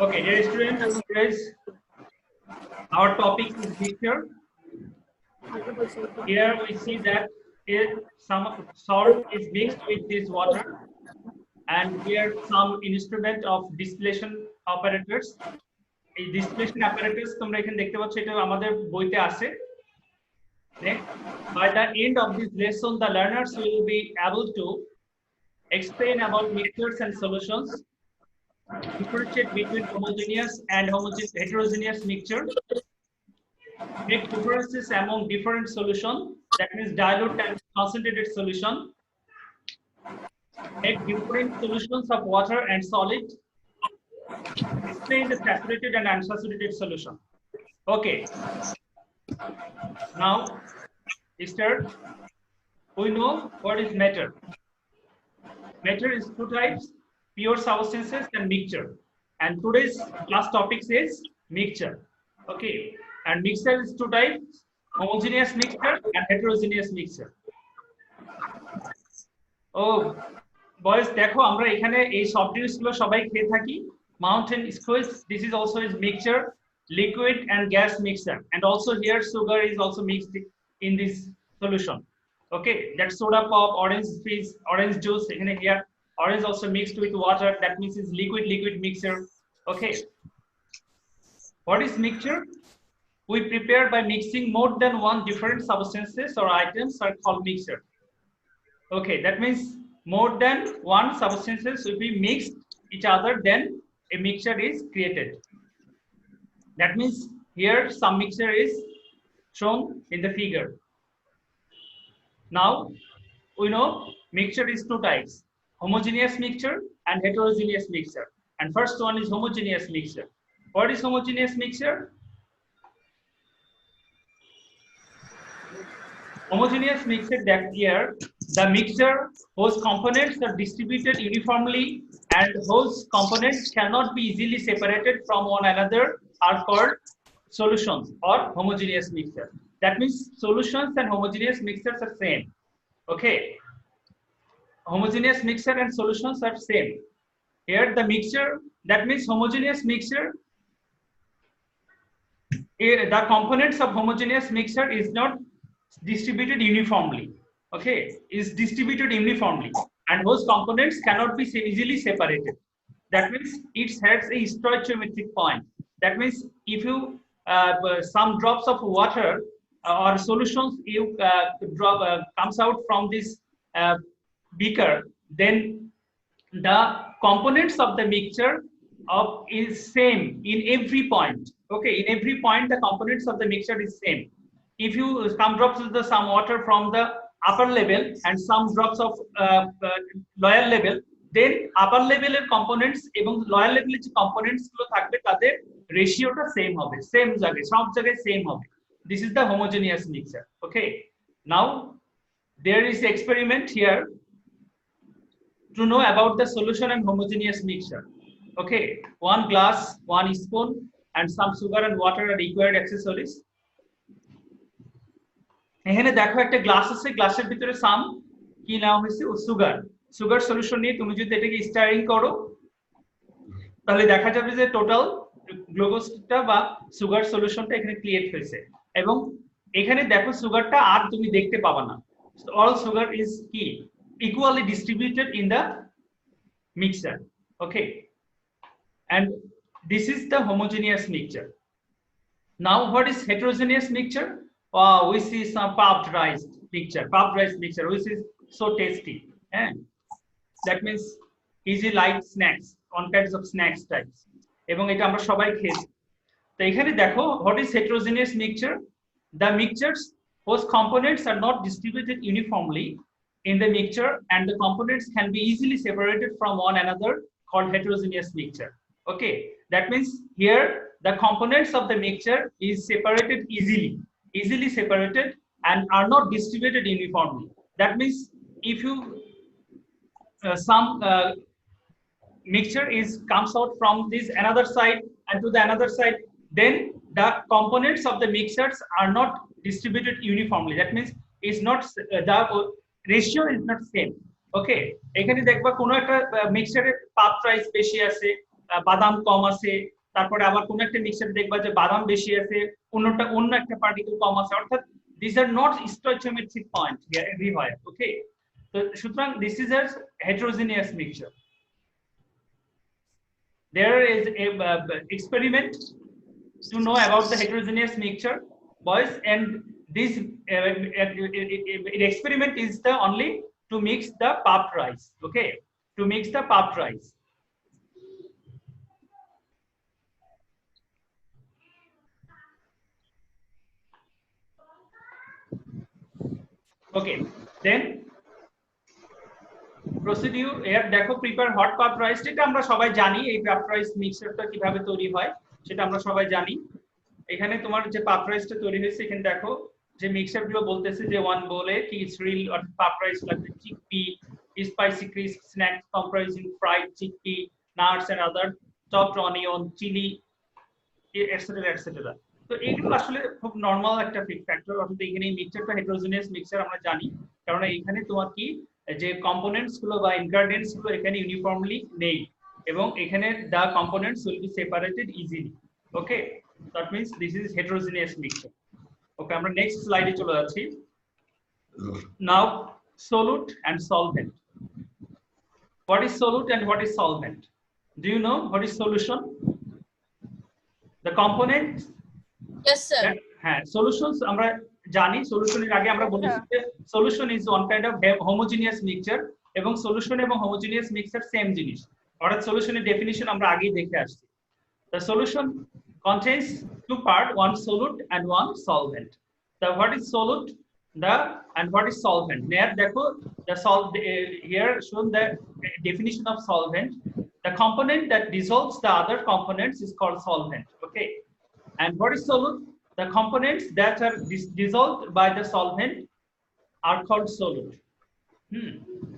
Okay, dear students, our topic is mixture. Here we see that some salt is mixed with this water, and here some instrument of distillation apparatus. এই distillation apparatus তোমরা এখানে দেখতে পাচ্ছ, এটা আমাদের বইতে আছে। Next, by the end of this lesson, the learners will be able to explain about mixtures and solutions, differentiate between homogeneous and heterogeneous mixture, make differences among different solutions, that means dilute and concentrated solution, make different solutions of water and solid, explain the saturated and unsaturated solution. Okay. Now, start. We know what is matter. Matter is two types: pure substances and mixture. And today's class topic is mixture. Okay. And mixture is two types: homogeneous mixture and heterogeneous mixture. Oh, boys, দেখো আমরা এখানে এই soft drinks গুলো সবাই খেয়ে থাকি। Mountain squeeze, this is also is mixture, liquid and gas mixture, and also here sugar is also mixed in this solution. Okay, that soda pop, orange fizz, orange juice, here orange also mixed with water, that means it's liquid mixture. Okay, what is mixture? We prepare by mixing more than one different substances or items are called mixture. Okay, that means more than one substances will be mixed each other, then a mixture is created. That means here some mixture is shown in the figure. Now we know mixture is two types: homogeneous mixture and heterogeneous mixture. And first one is homogeneous mixture. What is homogeneous mixture? Homogeneous mixture, that here the mixture whose components are distributed uniformly and whose components cannot be easily separated from one another are called solutions or homogeneous mixture. That means solutions and homogeneous mixtures are same. Okay, homogeneous mixture and solutions are same. Here the mixture, that means homogeneous mixture, the components of homogeneous mixture is not distributed uniformly. Okay, is distributed uniformly and whose components cannot be easily separated. That means it has a stoichiometric point. That means if you some drops of water or solutions you drop comes out from this beaker, then the components of the mixture of is same in every point. Okay, in every point the components of the mixture is same. If you some drops of some water from the upper level and some drops of lower level, then upper level components এবং lower level components গুলো থাকবে তাদের রেশিওটা same হবে, same জায়গায় সব জায়গায় same হবে. This is the homogeneous mixture. Okay, now there is experiment here to know about the solution and homogeneous mixture. Okay, one glass, one spoon and some sugar and water are required accessories. এখানে দেখো একটা glass আছে, গ্লাসের ভিতরে সাম কি নাম হয়েছে sugar solution নিয়ে তুমি যদি এটাকে স্টারিং করো তাহলে দেখা যাবে যে টোটাল গ্লুকোজটা বা সুগার সলিউশনটা এখানে ক্রিয়েট হয়েছে। এবং এখানে দেখো সুগারটা আর তুমি দেখতে পাবা না, অল সুগার ইজ কি equally distributed in the mixture. Okay, and this is the homogeneous mixture. Now what is heterogeneous mixture? We see some puffed rice mixture, which is so tasty. And that means easy light snacks, all kinds of snacks types. এবং এটা আমরা সবাই খেয়েছি। তো এখানে দেখো what is heterogeneous mixture? The mixtures whose components are not distributed uniformly in the mixture and the components can be easily separated from one another called heterogeneous mixture. Okay, that means here the components of the mixture is separated easily separated and are not distributed uniformly. That means if you some mixture is comes out from this another side and to the another side, then the components of the mixtures are not distributed uniformly. That means it's not the ratio is not same. ওকে, এখানে দেখবা কোনো একটা মিক্সচারের পাপ price বেশি আছে, বাদাম কম আছে, তারপরে আবার কোনো একটা মিক্সচারে দেখবা যে বাদাম বেশি আছে, অন্য একটা পার্টিকেল কম আছে, অর্থাৎ this are not stoichiometric point everywhere. Okay, তো সুতরাং this is a heterogeneous mixture. There is a experiment to know about the heterogeneous mixture, boys, and this experiment is the only to mix the puffed rice. Okay, to mix the puffed rice. Okay, then procedure এর দেখো prepare hot puffed rice, এটা আমরা সবাই জানি এই puffed rice মিক্সচারটা কিভাবে তৈরি হয় সেটা আমরা সবাই জানি। এখানে তোমার যে puffed rice টা তৈরি হয়েছে, এখানে দেখো যে মিক্সচার গুলো বলতেছে যে ওয়ান বলে কি reel or puffed rice like chickpea, spicy crisp snacks comprising fried chickpea, nuts and other chopped onion, chili, etc etc। তো এইগুলো আসলে খুব নরমাল একটা ফ্যাক্টর, অর্থাৎ এখানে এই মিক্সচারটা হেটেরোজেনিয়াস মিক্সচার আমরা জানি, কারণ এখানে তোমার কি যে কম্পোনেন্টস গুলো বা ইনগ্রেডিয়েন্টস গুলো এখানে ইউনিফর্মলি নেই, এবং এখানে the components will be separated easily. Okay, that means this is heterogeneous mixture. Okay, আমরা নেক্সট স্লাইডে চলে যাচ্ছি। নাও solute and solvent. What is solute and what is solvent? Do you know what is solution? The components. Yes, sir. হ্যাঁ, solutions আমরা জানি, সলিউশনের আগে আমরা বলেছি যে solution is one kind of homogeneous mixture, এবং সলিউশন এবং হোমোজেনিয়াস মিক্সচার সেম জিনিস, অর্থাৎ সলিউশনের ডেফিনিশন আমরা আগেই দেখে আসছি। The solution contains two parts, one solute and one solvent. The what is solute, the and what is solvent? There দেখো the here shown the definition of solvent. The component that dissolves the other components is called solvent. Okay, and what is solute? The components that are dissolved by the solvent are called solute.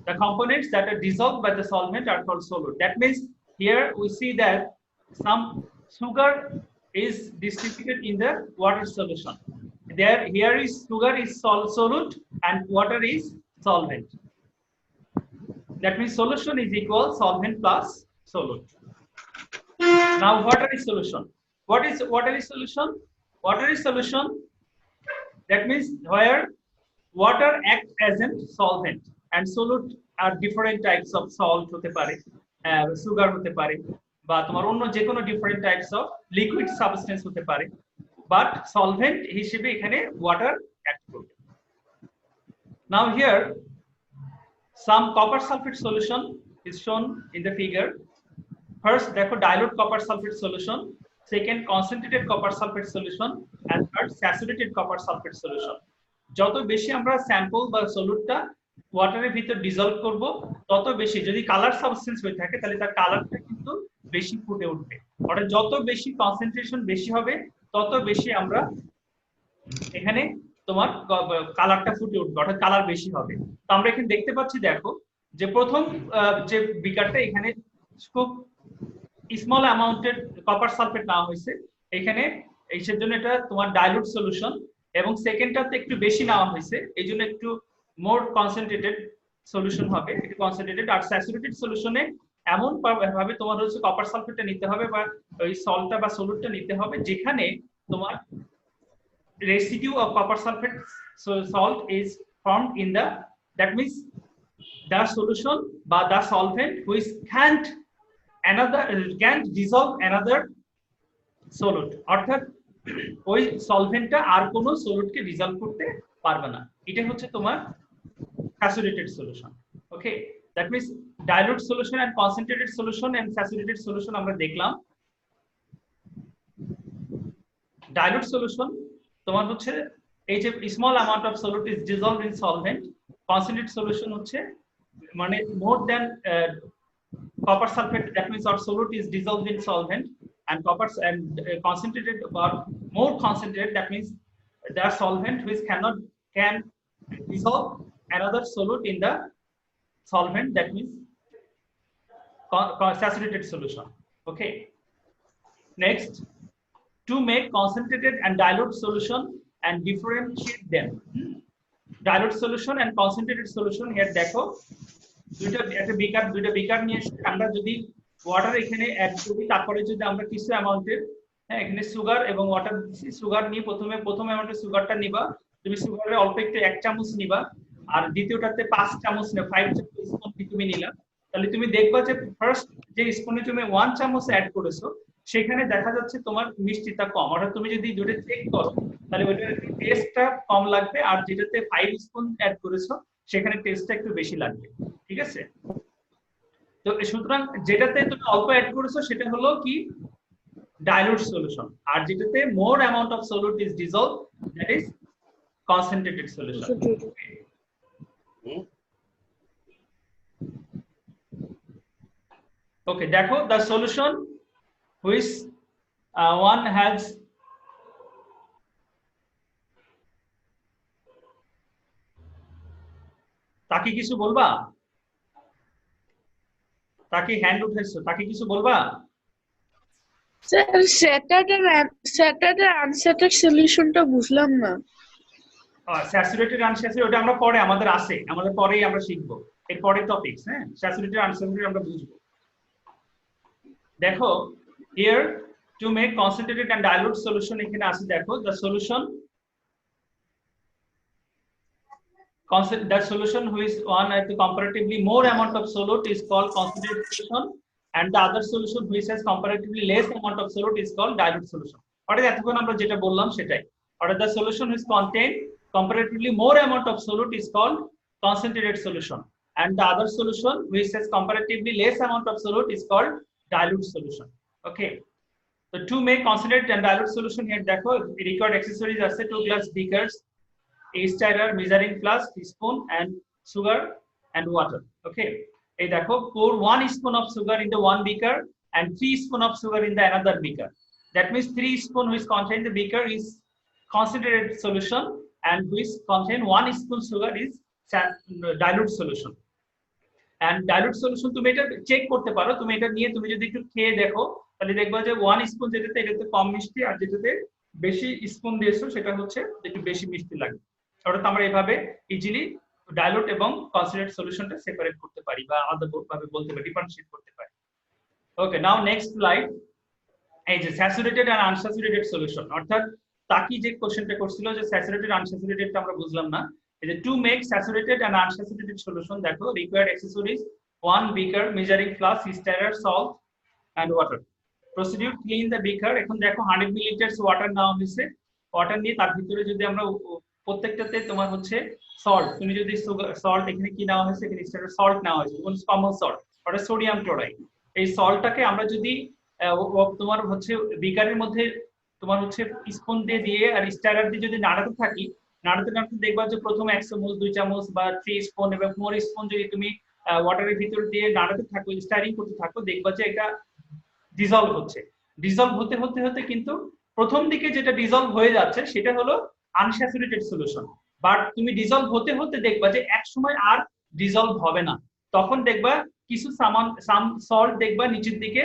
The components that are dissolved by the solvent are called solute. That means here we see that some sugar is distributed in the water solution. Here is sugar is solute and water is solvent. That means solution is equal solvent plus solute. Now water is solution. What is water is solution? Water is solution, that means where water acts as a solvent, and solute are different types of salt hote pare, sugar hote pare, বা তোমার অন্য যে কোনো different types of liquid substance hote pare, but solvent হিসেবে এখানে water act করবে। Now here some copper sulfate solution is shown in the figure. First দেখো dilute copper sulfate solution, second concentrated copper sulfate solution, and third saturated copper sulfate solution. যত বেশি আমরা sample বা সলিউটটা ওয়াটারের ভিতর dissolve করব, তত বেশি যদি কালার সাবস্টেন্স হয়ে থাকে তাহলে তার কালারটা কিন্তু বেশি ফুটে উঠবে, অর্থাৎ যত বেশি কনসেন্ট্রেশন বেশি হবে তত বেশি আমরা এখানে তোমার কালারটা ফুটে উঠবে, অর্থাৎ কালার বেশি হবে। তো আমরা এখানে দেখতে পাচ্ছি, দেখো যে প্রথম যে বিকারটা এখানে খুব স্মল অ্যামাউন্টের কপার সালফেট নেওয়া হয়েছে, এখানে এইসের জন্য এটা তোমার ডাইলুট সলিউশন, এবং সেকেন্ডটাতে একটু বেশি নেওয়া হয়েছে এই জন্য একটু মোর কনসেন্ট্রেটেড সলিউশন হবে, একটু কনসেন্ট্রেটেড। আর স্যাচুরেটেড সলিউশনে এমন ভাবে তোমার হচ্ছে কপার সালফেটটা নিতে হবে বা ওই সল্টটা বা সলিউটটা নিতে হবে যেখানে তোমার residue of copper sulfate salt is formed in the, that means the solution by the solvent which can't dissolve another solute, অর্থাৎ ওই সলভেন্টটা আর কোনো সলিউটকে ডিসলভ করতে পারবে না, এটা হচ্ছে তোমার saturated solution. Okay, that means dilute solution and concentrated solution and saturated solution আমরা দেখলাম। dilute solution তোমার হচ্ছে এই যে small amount of solute is dissolved in solvent, concentrated solution হচ্ছে মানে more than copper sulfate, that means our solute is dissolved in solvent, and copper and concentrated or more concentrated, that means the solvent which can dissolve another solute in the solvent, that means saturated solution. Okay, next, to make concentrated and dilute solution and differentiate them. Dilute solution and concentrated solution, here দেখো দুইটা বিকার নিয়ে এসে আমরা যদি water এখানে add করি, তারপরে যদি আমরা কিছু অ্যামাউন্টের, হ্যাঁ, এখানে সুগার এবং ওয়াটার দিচ্ছি। সুগার নিয়ে প্রথম অ্যামাউন্টের সুগারটা নিবা, তুমি সুগারের অল্প একটু 1 চামচ নিবা, আর দ্বিতীয়টাতে 5 চামচ নেবে, 5 স্পুন তুমি নিলা। তাহলে তুমি দেখবা যে ফার্স্ট যে স্পুনে তুমি 1 চামচ অ্যাড করেছো, সেখানে দেখা যাচ্ছে তোমার মিষ্টিটা কম। অর্থাৎ তুমি যদি দুটো চেক করো, তাহলে ওইটার টেস্টটা কম লাগবে, আর যেটাতে 5 স্পুন অ্যাড করেছো সেখানে টেস্টটা একটু বেশি লাগবে। ঠিক আছে? তো সুতরাং যেটাতে তুমি অল্প অ্যাড করেছো সেটা হলো কি dilute solution, আর যেটাতে more amount of solute is dissolved, that is concentrated solution. Okay, দেখো the solution which one has তাকে কিছু বলবা? তাকে হ্যান্ড উঠেছো, তাকে কিছু বলবা? স্যার স্যাটারডে আনস্যাটার্ড সলিউশনটা বুঝলাম না। স্যাচুরেটেড আনস্যাচুরেটেড ওটা আমরা পরে আমাদের আছে, আমাদের পরেই আমরা শিখবো, এর পরের টপিকস। হ্যাঁ, স্যাচুরেটেড আনস্যাচুরেটেড আমরা বুঝবো। দেখো here to make concentrated and dilute solution এখানে আছে, দেখো the solution which one at the comparatively more amount of solute is called concentrated solution, and the other solution which has comparatively less amount of solute is called dilute solution. অর্থাৎ এতক্ষণ আমরা যেটা বললাম সেটাই, অর্থাৎ the solution which contain comparatively more amount of solute is called concentrated solution, and the other solution which has comparatively less amount of solute is called dilute solution. Okay, so to make concentrated and dilute solution here দেখো required accessories আছে 2 glass beakers, a stirrer, measuring flask, teaspoon, and sugar and water. Okay, এই দেখো pour 1 spoon of sugar in the one beaker and 3 spoon of sugar in the another beaker. That means 3 spoon which contain the beaker is concentrated solution, and which contain 1 spoon sugar is dilute solution. And dilute solution তুমি এটা check করতে পারো, তুমি এটা নিয়ে তুমি যদি একটু খেয়ে দেখো তাহলে দেখবা যে 1 স্পুন যেটাতে এটাতে কম মিষ্টি, আর যেটাতে বেশি স্পুন দিয়েছো সেটা হচ্ছে একটু বেশি মিষ্টি লাগে। অর্থাৎ আমরা এইভাবে ইজিলি ডাইলুট এবং কনসেন্ট্রেট সলিউশনটা সেপারেট করতে পারি বা আলাদাভাবে বলতে পারি, ডিফারেন্সিয়েট করতে পারি। ওকে, নাও নেক্সট স্লাইড। এই যে স্যাচুরেটেড আর আনস্যাচুরেটেড সলিউশন, অর্থাৎ তাকি যে কোশ্চেনটা করছিল যে স্যাচুরেটেড আনস্যাচুরেটেডটা আমরা বুঝলাম না। এই যে to make saturated and unsaturated solution, দেখো required accessories 1 beaker, measuring flask, stirrer, salt and water. Procedure: clean the beaker. এখন দেখো 100 মিলিলিটার ওয়াটার নাও হয়েছে, ওয়াটার নিয়ে তার ভিতরে যদি আমরা প্রত্যেকটাতে তোমার হচ্ছে সল্ট, তুমি যদি সল্ট এখানে কি নেওয়া হয়েছে, এখানে সল্ট নেওয়া হয়েছে, কমন সল্ট অর্থাৎ সোডিয়াম ক্লোরাইড। এই সল্টটাকে আমরা যদি তোমার হচ্ছে বিকারের মধ্যে তোমার হচ্ছে স্পুন দিয়ে আর স্টারার দিয়ে যদি নাড়াতে থাকি, নাড়াতে দেখবা যে প্রথম 1 চামচ 2 চামচ বা 3 স্পুন এবং 4 স্পুন যদি তুমি ওয়াটারের ভিতর দিয়ে নাড়াতে থাকো, স্টারিং করতে থাকো, দেখবা যে এটা ডিসলভ হচ্ছে। ডিসলভ হতে হতে হতে কিন্তু প্রথম দিকে যেটা ডিসলভ হয়ে যাচ্ছে সেটা হলো আনস্যাচুরেটেড সলিউশন, বাট তুমি ডিসলভ হতে হতে দেখবা যে এক সময় আর ডিসলভ হবে না, তখন দেখবা কিছু সাম সল্ট দেখবা নিচের দিকে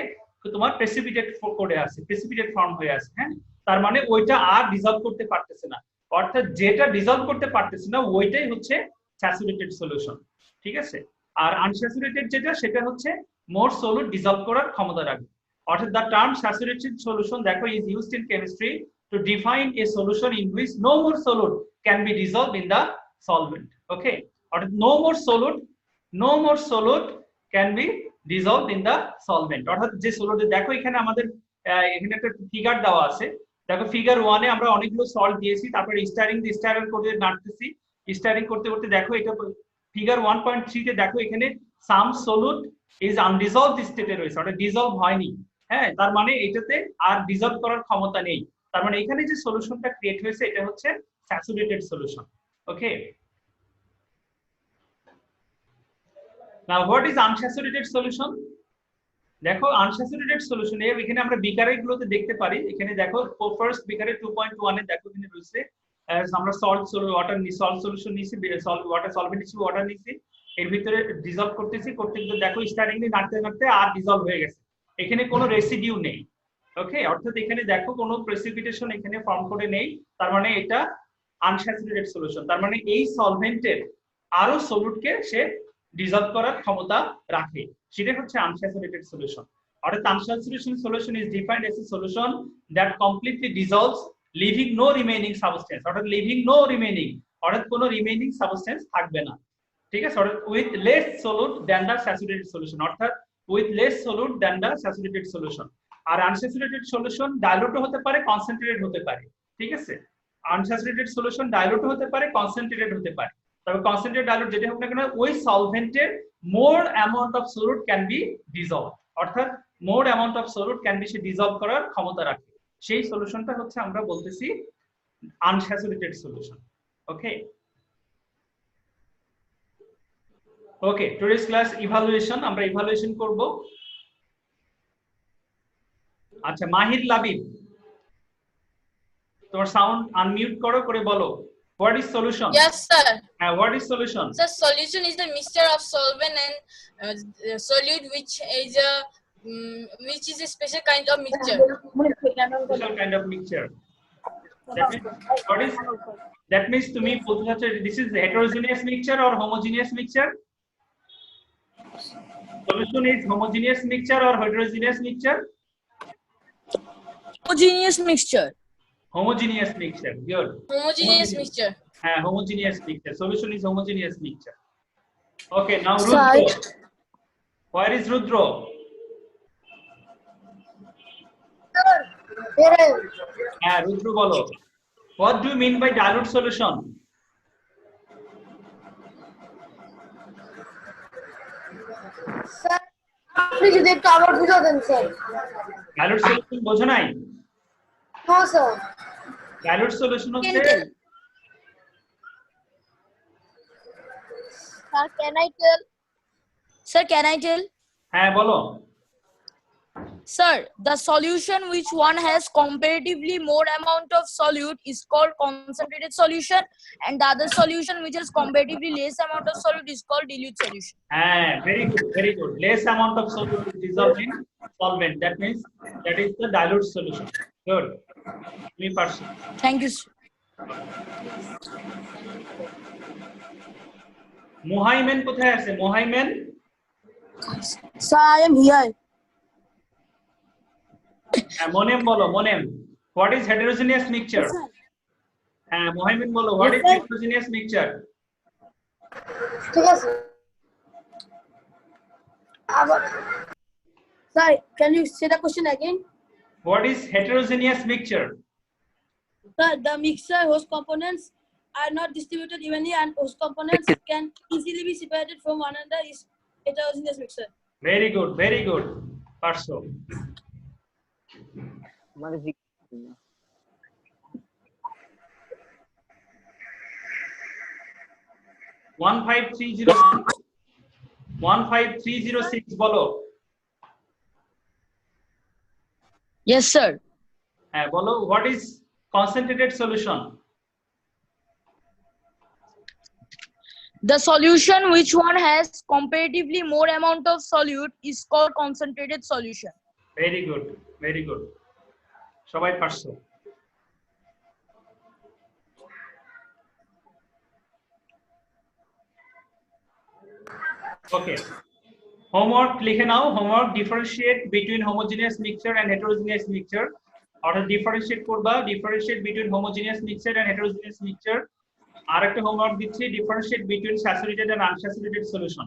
তোমার প্রেসিপিটেট করে আছে, প্রেসিপিটেট ফর্ম হয়ে আছে। হ্যাঁ, তার মানে ওইটা আর ডিসলভ করতে পারতেছে না, অর্থাৎ যেটা ডিসলভ করতে পারতেছে না ওইটাই হচ্ছে স্যাচুরেটেড সলিউশন। ঠিক আছে, আর আনস্যাচুরেটেড যেটা সেটা হচ্ছে মোর সলিড ডিসলভ করার ক্ষমতা রাখে। অর্থাৎ the term saturated solution দেখো is used in chemistry to define a solution in which no more solute can be dissolved in the solvent. Okay, অর্থাৎ no more solute can be dissolved in the solvent, অর্থাৎ যে solid দেখো এখানে আমাদের এখানে একটা figure দেওয়া আছে, দেখো ফিগার 1 এ আমরা অনেকগুলো সল্ট দিয়েছি, তারপরে স্টারিং করে নাড়তেছি, স্টারিং করতে করতে দেখো এটা ফিগার 1.3 তে দেখো এখানে সাম সলিড ইজ আনডিসলভড স্টেটে রয়েছে, অর্থাৎ ডিসলভ হয়নি। হ্যাঁ, তার মানে এটাতে আর ডিসলভ করার ক্ষমতা নেই, তার মানে এখানে যে সলিউশনটা ক্রিয়েট হয়েছে এটা হচ্ছে saturated solution. Okay, now what is unsaturated solution? দেখো আনস্যাচুরেটেড সলিউশন এখানে আমরা বিকারের গুলোতে দেখতে পারি, এখানে দেখো ফার্স্ট বিকারে 2.1 এ দেখো এখানে রয়েছে আমরা সল্ট ওয়াটার সল্ট সলিউশন নিছি, ওয়াটার সলভেন্ট নিছি, ওয়াটার নিছি, এর ভিতরে ডিসলভ করতেছি করতে দেখো স্টার্টিং দিয়ে নাড়তে নাড়তে আর ডিসলভ হয়ে গেছে, এখানে কোনো রেসিডিউ নেই। ওকে, অর্থাৎ এখানে দেখো কোনো প্রেসিপিটেশন এখানে ফর্ম করে নেই, তার মানে এটা আনস্যাচুরেটেড সলিউশন। তার মানে এই সলভেন্টের আরো সলিউটকে সে ডিজলভ করার ক্ষমতা রাখে, সেটাই হচ্ছে আনস্যাচুরেটেড সলিউশন। অর্থাৎ unsaturated solution is defined as a solution that completely dissolves leaving no remaining substance, অর্থাৎ লিভিং নো রিমেইনিং, অর্থাৎ কোনো রিমেইনিং সাবস্টেন্স থাকবে না, ঠিক আছে, অর্থাৎ with less solute than the saturated solution, অর্থাৎ with less solute than the saturated solution. আর আনস্যাচুরেটেড সলিউশন ডাইলুটও হতে পারে, কনসেন্ট্রেটেড হতে পারে, ঠিক আছে, আনস্যাচুরেটেড সলিউশন ডাইলুটও হতে পারে, কনসেন্ট্রেটেড হতে পারে। তবে কনসেন্ট্রেটেড ডাইলুট যেটা হোক না কেন, ওই সলভেন্টের more amount of solute can be dissolve, অর্থাৎ more amount of solute can be সে ডিজলভ করার ক্ষমতা রাখে, সেই সলিউশনটা হচ্ছে আমরা বলতেছি unsaturated solution. Okay okay, today's class evaluation, আমরা ইভালুয়েশন করব। আচ্ছা মাহির লাবিব, তোমার সাউন্ড আনমিউট করো, করে বলো what is solution? Yes, sir. What is solution? The solution is the mixture of solvent and solute, which is a special kind of mixture. Special kind of mixture. That means, what is? That means to me, this is heterogeneous mixture or homogeneous mixture? Solution is homogeneous mixture or heterogeneous mixture? Homogeneous mixture. Homogeneous mixture. Good. Homogeneous mixture. Homogeneous mixture. Solution is homogeneous mixture. Okay, now Sir. Rudro. Where is Rudro? Rudro bolo. What do you mean by dilute solution? Sir আপনি যদি একটু আবার বুঝা দেন sir. Dilute solution বোঝো নাই? No sir. Dilute solution হচ্ছে sir can I tell? হ্যাঁ বলো। Sir, the solution which one has comparatively more amount of solute is called concentrated solution, and the other solution which has comparatively less amount of solute is called dilute solution. Very good, very good. Less amount of solute is dissolved in solvent. That means that is the dilute solution. Good. Me person. Thank you, sir. Mohaimen কোথায় আছে? Mohaimen? Sir, I am here. Monem bolo, Monem. What is heterogeneous mixture? Mohaimen bolo, what is heterogeneous mixture? ঠিক আছে। আবার Sir, can you say the question again? What is heterogeneous mixture? Sir, the mixture whose components are not distributed evenly and whose components can easily be separated from one another is heterogeneous mixture. Very good, very good. Parso. 15306 বলো। Yes, sir. বলো, what is concentrated solution? The solution which one has comparatively more amount of solute is called concentrated solution. Very good, very good. সবাই পারছো। Okay. Homework লিখে নাও। Homework differentiate between homogeneous mixture and heterogeneous mixture. অর্থাৎ differentiate করবা, differentiate between homogeneous mixture and heterogeneous mixture. আর একটা homework দিচ্ছি, differentiate between saturated and unsaturated solution.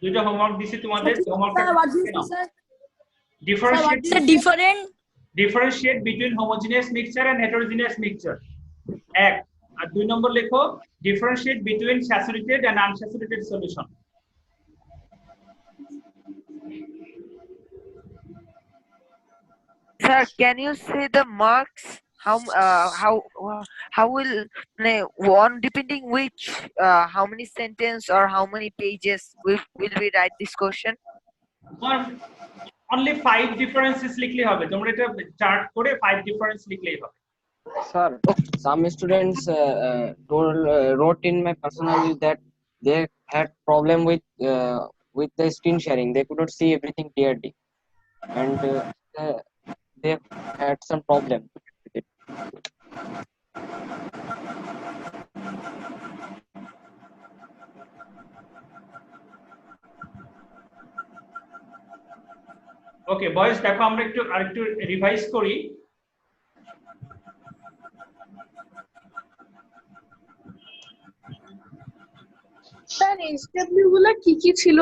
দুইটা homework দিছি তোমাদের। হোমওয়ার্কটা differentiate between homogeneous mixture and heterogeneous mixture. এক আর 2 নম্বর লেখো differentiate between saturated and unsaturated solution. Sir, can you say the marks? How will one depending which how many sentence or how many pages will we write this question? Only 5 differences লিখলে হবে। তোমরা এটা chart করে 5 difference লিখলেই হবে। Sir, some students wrote in my personal that they had problem with the screen sharing. They could not see everything clearly, and they had some problem with it. Okay boys দেখো আমরা আরেকটু revise করি। Sir HW গুলো কি কি ছিল?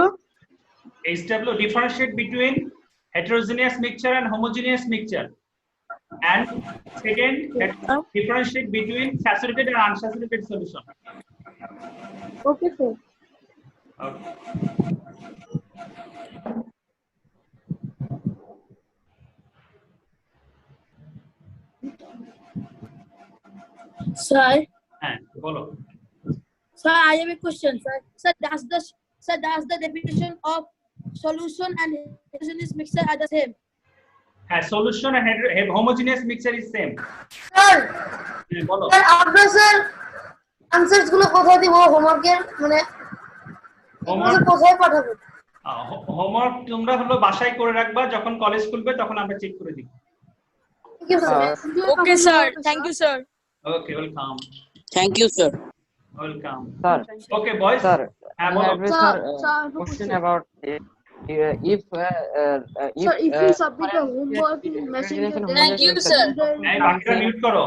HW differentiate between heterogeneous mixture and homogeneous mixture, and second differentiate between saturated and unsaturated solution. Okay sir. Okay. Sir, হ্যাঁ বলো। sir, I have a question, sir. Does the definition of solution and heterogeneous mixture are the same? হ্যাঁ solution and homogeneous mixture is same. Sir হ্যাঁ, বলো। Sir আপনার sir answers গুলো কোথায় দিব হোমওয়ার্কের মানে হোমওয়ার্ক কোথায় পাঠাবো? হোমওয়ার্ক তোমরা হলো বাসায় করে রাখবা, যখন কলেজ খুলবে তখন আমরা চেক করে দিব। Thank you, sir. Okay, sir. Thank you, sir. Okay welcome Thank you, sir. Welcome. Sir, okay boys sir, হ্যাঁ I বলো। have a question about it. If Sir, if you submit a homework in Messenger, then Thank you, sir. এই বাকিটা mute করো।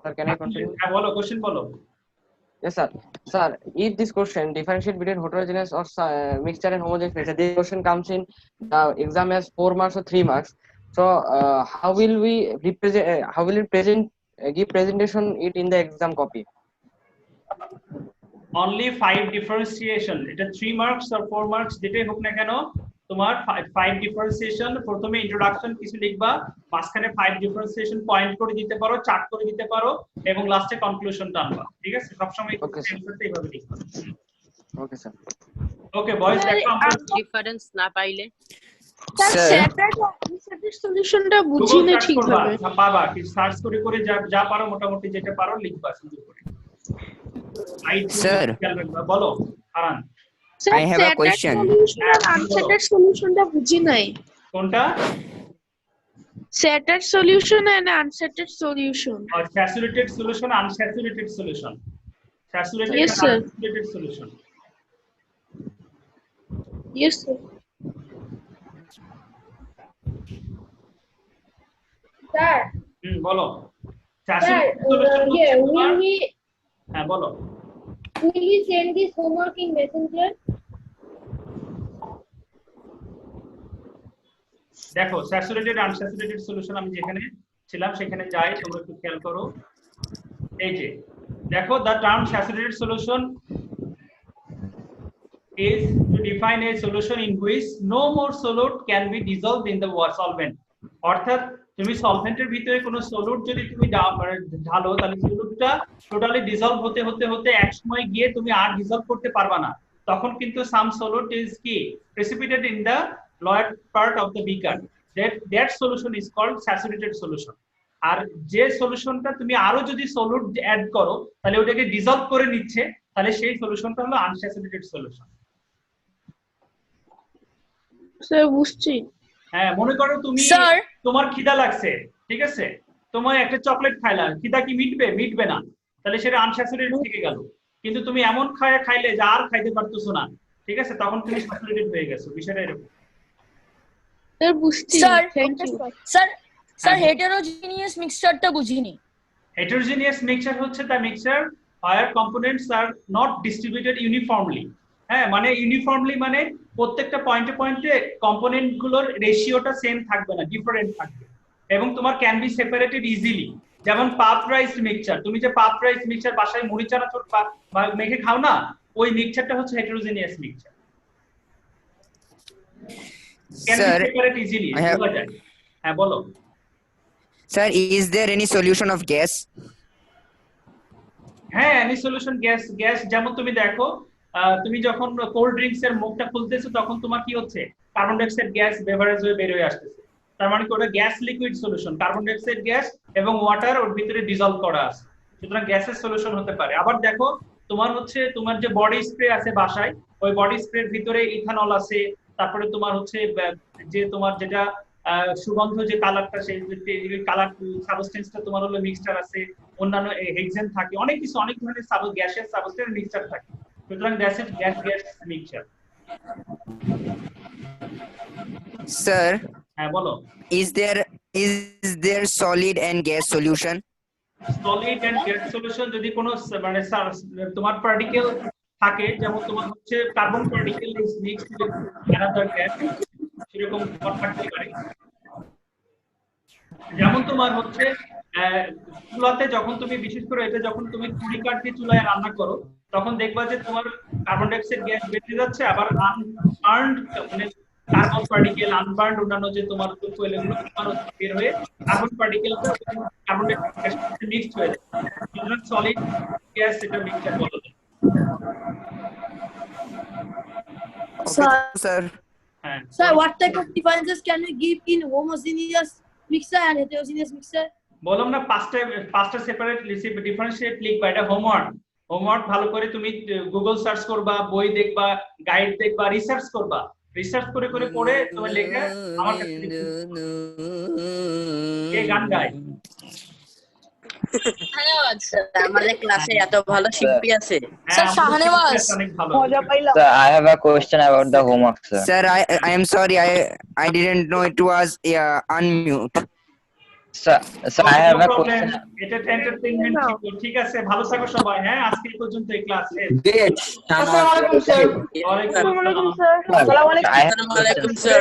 Sir, can I continue? হ্যাঁ বলো, question বলো। Yes, sir. Sir, if this question differentiate between heterogeneous or mixture and homogeneous mixture, this question comes in the exam as 4 marks or 3 marks. So, how will we represent? How will it present? Give presentation it in the exam copy? Only 5 differentiation, এটা 3 marks or 4 marks যেটাই হোক না কেন, তোমার 5 differentiation, প্রথমে introduction কিছু লিখবা, মাঝখানে 5 differentiation পয়েন্ট করে দিতে পারো, চার্ট করে দিতে পারো, এবং লাস্টে কনক্লুশন টানবা। ঠিক আছে, সব সময় অ্যানসারটা এইভাবে লিখবা। Okay, sir. ওকে বয়েজ দেখো আমরা Difference না পাইলে স্যার Sir. স্যাটার্ড আনসার্টেড সলিউশনটা বুঝি না ঠিকভাবে। পাবা কি সার্চ করে করে যা পারো মোটামুটি যেটা পারো লিখবা সুন্দর করে। Sir. বলো Haran. Sir I have a question. Solution আর আনসার্টেড সলিউশনটা বুঝি নাই। কোনটা? Saturated solution and unsaturated solution. Or saturated solution, unsaturated solution. Saturated Yes, and sir. unsaturated solution. Yes, sir. Sir বলো। স্যার Saturated solution হচ্ছে তোমার- will হ্যাঁ বলো। we send this homework in Messenger? দেখো স্যাচুরেটেড আনস্যাচুরেটেড সলিউশন আমি যেখানে ছিলাম সেখানে যাই, তোমরা একটু খেয়াল করো। এই যে দেখো, the term saturated solution is to define a solution in which no more solute can be dissolved in the solvent. অর্থাৎ তুমি সলভেন্টের ভিতরে কোনো সলিউট যদি তুমি ঢালো, তাহলে সলিউটটা টোটালি ডিসলভ হতে হতে হতে এক সময় গিয়ে তুমি আর ডিসলভ করতে পারবা না। তখন কিন্তু সাম সলিউট ইজ কি precipitated in the lower part of the beaker. That solution is called saturated solution. আর যে সলিউশনটা তুমি আরো যদি সলিউট অ্যাড করো তাহলে ওটাকে ডিসলভ করে নিচ্ছে, তাহলে সেই সলিউশনটা হলো আনস্যাচুরেটেড সলিউশন। স্যার বুঝছি। হ্যাঁ, মনে করো তুমি Sir. তোমার খিদা লাগছে, ঠিক আছে, তোমার একটা চকলেট খাইলা, খিদা কি মিটবে না, তাহলে সেটা আনস্যাচুরেটেড থেকে গেল। কিন্তু তুমি এমন খাইলে যে আর খাইতে পারতেছো না, ঠিক আছে, তখন তুমি স্যাচুরেটেড হয়ে গেছো। বিষয়টা এরকম। স্যার বুঝছি। Sir. Thank you. Sir, heterogeneous mixture টা বুঝিনি। Heterogeneous mixture হচ্ছে the mixture where components are not distributed uniformly. হ্যাঁ, মানে ইউনিফর্মলি মানে প্রত্যেকটা পয়েন্টে পয়েন্টে কম্পোনেন্ট গুলোর রেশিওটা সেম থাকবে না, ডিফারেন্ট থাকবে, এবং তোমার ক্যান বি সেপারেটেড ইজিলি। যেমন পাপরাইজড মিক্সচার, তুমি যে পাপরাইজড মিক্সচার বাসায় মুড়ি চানাচুর মেখে খাও না, ওই মিক্সচারটা হচ্ছে heterogeneous mixture. Can be Sir, separate easily, I have- বোঝা যায়। হ্যাঁ বলো। sir, is there any solution of gas? হ্যাঁ, এনি সলিউশন গ্যাস যেমন তুমি দেখো, তুমি যখন কোল্ড ড্রিঙ্কস এর মুখটা খুলতেছো তখন তোমার কি হচ্ছে, carbon die oxide gas beverage হয়ে বের হয়ে আসতেছে। তার মানে কি ওটা gas liquid solution, carbon die oxide gas এবং ওয়াটার ওর ভিতরে ডিসলভ করা আছে, সুতরাং গ্যাসের সলিউশন হতে পারে। আবার দেখো তোমার যে বডি স্প্রে আছে বাসায়, ওই বডি স্প্রের ভিতরে ইথানল আছে, তারপরে তোমার হচ্ছে যে তোমার যেটা সুগন্ধ যে কালারটা, সেই কালার সাবস্টেন্সটা তোমার হলো মিক্সচার আছে, অন্যান্য হেক্সেন থাকে, অনেক কিছু, অনেক ধরনের গ্যাসের সাবস্টেন্স মিক্সচার থাকে। সুতরাং that's it gas gas mixture. Sir, হ্যাঁ বলো। is there solid and gas solution? Solid and gas solution যদি কোনো মানে তোমার পার্টিকেল থাকে, যেমন তোমার হচ্ছে carbon particle is mixed with another gas, সেরকম তোমার থাকতে পারে। যেমন তোমার হচ্ছে চুলাতে যখন তুমি বিশেষ করে এটা যখন তুমি খড়ি কাঠ দিয়ে চুলায় রান্না করো, তখন দেখবা যে তোমার কার্বন ডাই অক্সাইড গ্যাস বেরিয়ে যাচ্ছে, আবার আনবার্নড মানে কার্বন পার্টিকেল আনবার্নড অন্যান্য যে তোমার ফুয়েল এগুলো তোমার বের হয়ে carbon পার্টিকেলটা carbon die oxide mixed হয়ে যায়। সুতরাং সলিড গ্যাস এটা মিক্সচার বলা যায়। Okay, sir. হ্যাঁ Sir, what type of differences can we give in homogeneous mixture and heterogeneous mixture? বললাম না পাঁচটা সেপারেট ডিফারেন্সিয়েট লিখবা, এটা হোমওয়ার্ক ভালো করে তুমি গুগল সার্চ করবা, বই দেখবা, গাইড দেখবা, রিসার্চ করবা, রিসার্চ করে করে পড়ে তুমি লেখা আমার কাছে দিবে। কে গান গায়? আমাদের ক্লাসে এত ভালো শিল্পী আছে। Sir, Shahnawaz. অনেক ভালো। Sir, I have a question about the homework, sir. Sir, I am sorry. I didn't know it was unmute. Sir, I have No a problem. question. এটা এন্টারটেইনমেন্ট ছিল। ঠিক আছে, ভালো থাকো সবাই। হ্যাঁ, আজকে এই পর্যন্ত এই ক্লাস শেষ। আসসালামু আলাইকুম স্যার। ওয়ালাইকুম আসসালাম। I have আসসালামু আলাইকুম স্যার।